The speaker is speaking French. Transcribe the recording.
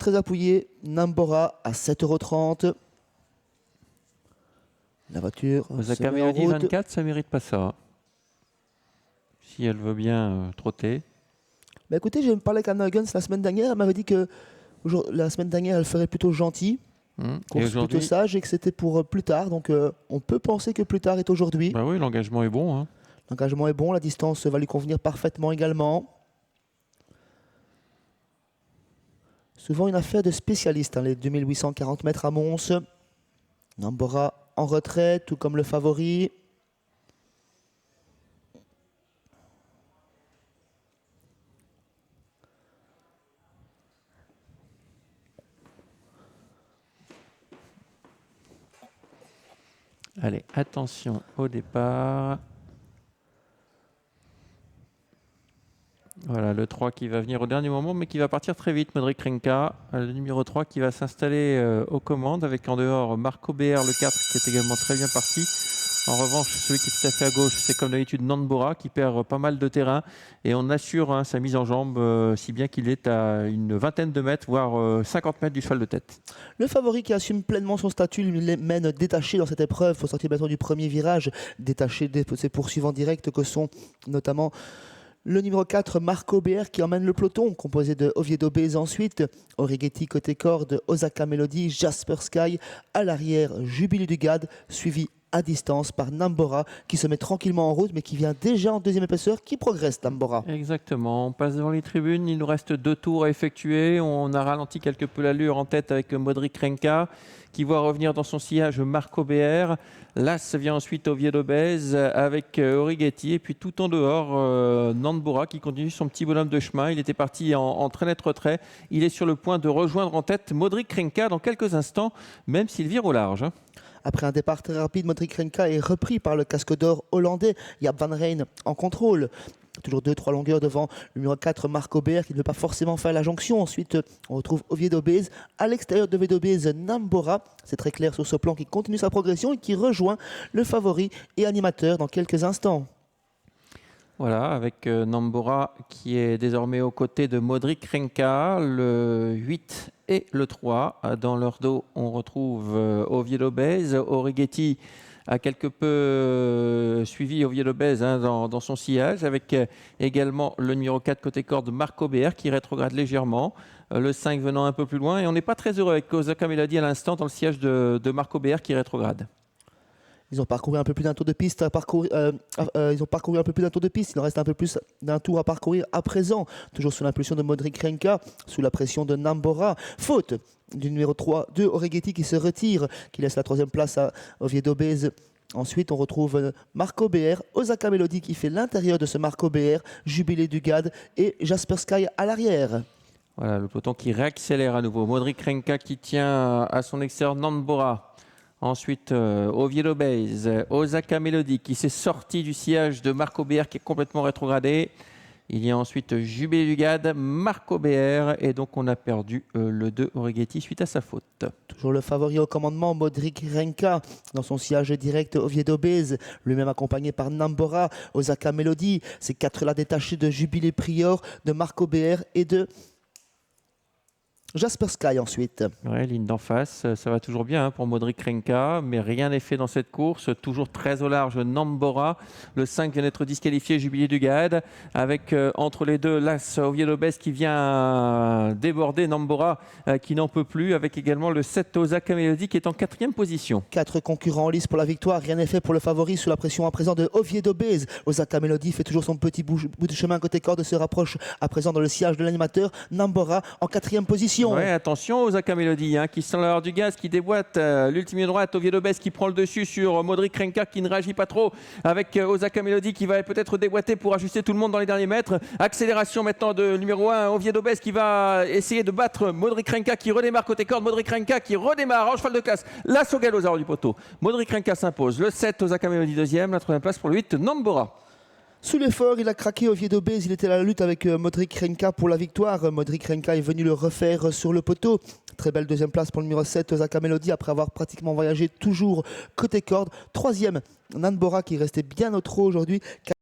très appuyé. Nambora à 7,30 €. La voiture Osaka se met en Melody route. 24, ça mérite pas ça. Si elle veut bien trotter. Bah écoutez, j'ai parlé avec Anna Huggins la semaine dernière. Elle m'avait dit que la semaine dernière, elle ferait plutôt gentil, Et course plutôt aujourd'hui, sage et que c'était pour plus tard. Donc on peut penser que plus tard est aujourd'hui. bah oui, l'engagement est bon. Hein. L'engagement est bon, la distance va lui convenir parfaitement également. Souvent une affaire de spécialistes, hein, les 2840 mètres à Mons. Nambora en retrait, tout comme le favori. Allez, attention au départ. Voilà, le 3 qui va venir au dernier moment, mais qui va partir très vite, Modric Renka. Le numéro 3 qui va s'installer aux commandes, avec en dehors Marco BR, le 4, qui est également très bien parti. En revanche, celui qui est tout à fait à gauche, c'est comme d'habitude Nambora, qui perd pas mal de terrain. Et on assure sa mise en jambe, si bien qu'il est à une vingtaine de mètres, voire 50 mètres du cheval de tête. Le favori qui assume pleinement son statut lui mène détaché dans cette épreuve. Il faut sortir bientôt du premier virage, détaché de ses poursuivants directs que sont notamment le numéro 4, Marco BR, qui emmène le peloton, composé de Oviedo Bez ensuite, Orighetti côté corde, Osaka Melody, Jasper Sky, à l'arrière, Jubilé du Gad, suivi à distance par Nambora, qui se met tranquillement en route, mais qui vient déjà en deuxième épaisseur, qui progresse Nambora. Exactement, on passe devant les tribunes, il nous reste 2 tours à effectuer, on a ralenti quelque peu l'allure en tête avec Modric Renka, qui voit revenir dans son sillage Marco BR. L'As vient ensuite Oviedo Bez avec Orighetti, et puis tout en dehors, Nambora qui continue son petit bonhomme de chemin. Il était parti en très net retrait, il est sur le point de rejoindre en tête Modric Renka dans quelques instants, même s'il vire au large. Après un départ très rapide, Modric Renka est repris par le casque d'or hollandais, Jaap van Rijn en contrôle. Toujours 2-3 longueurs devant le numéro 4, Marco BR, qui ne veut pas forcément faire la jonction. Ensuite, on retrouve Oviedo Bez. À l'extérieur d'Oviedo Bez, Nambora. C'est très clair sur ce plan, qui continue sa progression et qui rejoint le favori et animateur dans quelques instants. Voilà, avec Nambora qui est désormais aux côtés de Modric Renka, le 8 et le 3. Dans leur dos, on retrouve Oviedo Bez. Orighetti a quelque peu suivi Oviedo Bez dans son sillage, avec également le numéro 4 côté corde, Marco BR, qui rétrograde légèrement. Le 5 venant un peu plus loin. Et on n'est pas très heureux avec Osaka Melody à l'instant dans le sillage de Marco BR qui rétrograde. Ils ont parcouru un peu plus d'un tour de piste Il en reste un peu plus d'un tour à parcourir à présent. Toujours sous l'impulsion de Modric Renka, sous la pression de Nambora. Faute du numéro 3 de Orighetti qui se retire, qui laisse la troisième place à Oviedo Bez. Ensuite, on retrouve Marco BR, Osaka Melody qui fait l'intérieur de ce Marco BR, Jubilé du Gad et Jasper Sky à l'arrière. Voilà, le peloton qui réaccélère à nouveau. Modric Renka qui tient à son extérieur Nambora. Ensuite, Oviedo Bez, Osaka Melody qui s'est sorti du sillage de Marco BR qui est complètement rétrogradé. Il y a ensuite Jubilé du Gad, Marco BR, et donc on a perdu le 2 Orighetti suite à sa faute. Toujours le favori au commandement, Modric Renka, dans son sillage direct Oviedo Bez, lui-même accompagné par Nambora, Osaka Melody, ces 4-là détachés de Jubilé Prior, de Marco BR et de Jasper Sky ensuite. Ouais, ligne d'en face, ça va toujours bien pour Modric Renka, mais rien n'est fait dans cette course. Toujours très au large, Nambora. Le 5 vient d'être disqualifié, Jubilé du Gad, avec entre les deux l'As Oviedo Bez qui vient déborder Nambora, qui n'en peut plus, avec également le 7 Osaka Melody qui est en 4e position. 4 concurrents en lice pour la victoire, rien n'est fait pour le favori sous la pression à présent de Oviedo Bez. Osaka Melody fait toujours son petit bout de chemin côté corde, se rapproche à présent dans le sillage de l'animateur. Nambora en 4e position. Ouais, attention Osaka Melody qui sent l'heure du gaz, qui déboîte l'ultime droite. Oviedo Bez qui prend le dessus sur Modric Renka qui ne réagit pas trop, avec Osaka Melody qui va peut-être déboîter pour ajuster tout le monde dans les derniers mètres. Accélération maintenant de numéro 1 Oviedo Bez qui va essayer de battre Modric Renka qui redémarre côté corde. Modric Renka qui redémarre en cheval de classe. L'As au galop aux arrêts du poteau. Modric Renka s'impose. Le 7 Osaka Melody 2e, la 3e place pour le 8 Nambora. Sous l'effort, il a craqué Oviedo Bez, il était à la lutte avec Modric Renka pour la victoire. Modric Renka est venu le refaire sur le poteau. Très belle 2e place pour le numéro 7, Osaka Melody, après avoir pratiquement voyagé toujours côté corde. 3e, Nambora qui restait bien au trot aujourd'hui.